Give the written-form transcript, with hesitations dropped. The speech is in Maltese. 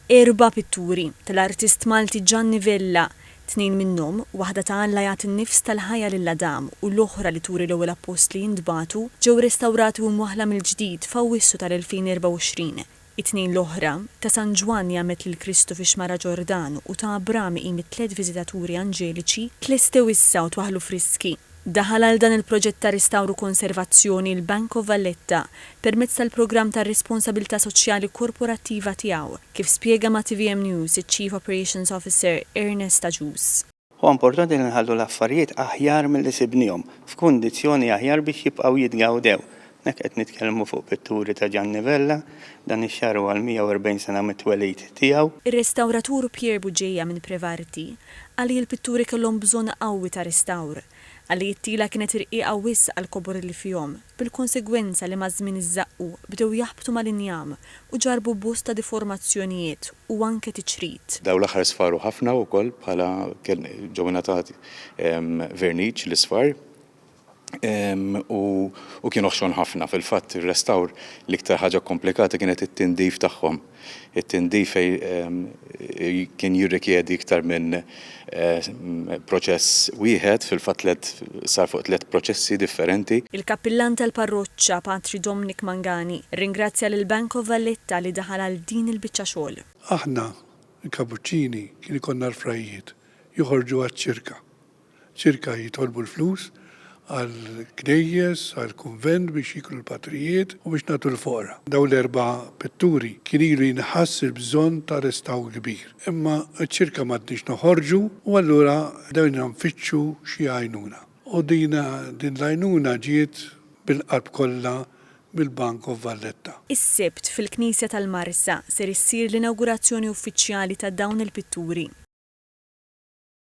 4 pitturi tal-artist Malti Gianni Vella, 2 minnhom waħda ta' Alla jagħti n-nifs tal-ħajja lill-Adam u l-oħra li turi l-ewwel appost li jintbagħtu ġew restawrati u mwaħla mill-ġdid f'Awwissu tal-2024. It-tnejn l-oħra ta' San Ġwanni għamet lil Kristu fi xmara Ġordanu u ta' Abrami qimet 3 viżitaturi anġeliċi tlestew issa u twaħlu friski. Daħal għal dan il-proġett ta' ristawru konservazzjoni il-Bank of Valletta permezz tal-programm ta' responsabilità soċjali korporattiva tiegħu, kif spjega ma' TVM News iċ-Chief Operations Officer Ernest Aġus. Huwa importanti li nħallu l-affarijiet aħjar milli sibnihom, f'kundizzjoni aħjar biex jibqgħu jitgawdew. Nek qed nitkellmu fuq pitturi ta' Gianni Vella, dan ix-xahar huwa l-140 sena mit-twelid tiegħu. Ir-restawratur Pier Buġejja minn Prevarti għalli l-pitturi kellhom bżonn qawwi ta' restawr. Għalli jittila kienet irqiqa wisq għal kobor li fihom, bil-konsegwenza li maż-żmien iżaqqu bdew jaħbtu mal-injam u ġarbu bosta deformazzjonijiet u anke tiċrid. Daw l-aħħar sfaru ħafna wkoll bħala ġew ingħatati verniċ l-isfar u kienu ħxon ħafna. Fil-fatt ir-restawr l-iktar ħaġa komplikata kienet it-tindif tagħhom. It-tindif kien jirrikjedi iktar minn proċess wieħed, fil-fatt sar fuq 3 proċessi differenti. Il-kappillan tal-parroċċa Patri Dominic Mangani ringrazzja lil Bank of Valletta li daħal għal din il-biċċa xogħol. Aħna il-Kapuċċini kien ikollna l-frajiet joħorġu għaċ-ċirka. ċirka jitolbu l-flus għal-knejjes, għal-konvent biex jiklu l-patrijiet u biex natu l-fora. Daw l-4 pitturi kien ilu jinħass il-bżon ta' restaw kbir. Imma ċirka madniex noħorġu u allura dawna nfittxu xi għajnuna. U din l-għajnuna ġiet bil-qalb kollha bil-Bank of Valletta. Is-Sibt fil-Knisja tal-Marsa ser issir l-inaugurazzjoni uffiċjali ta' dawn il-pitturi.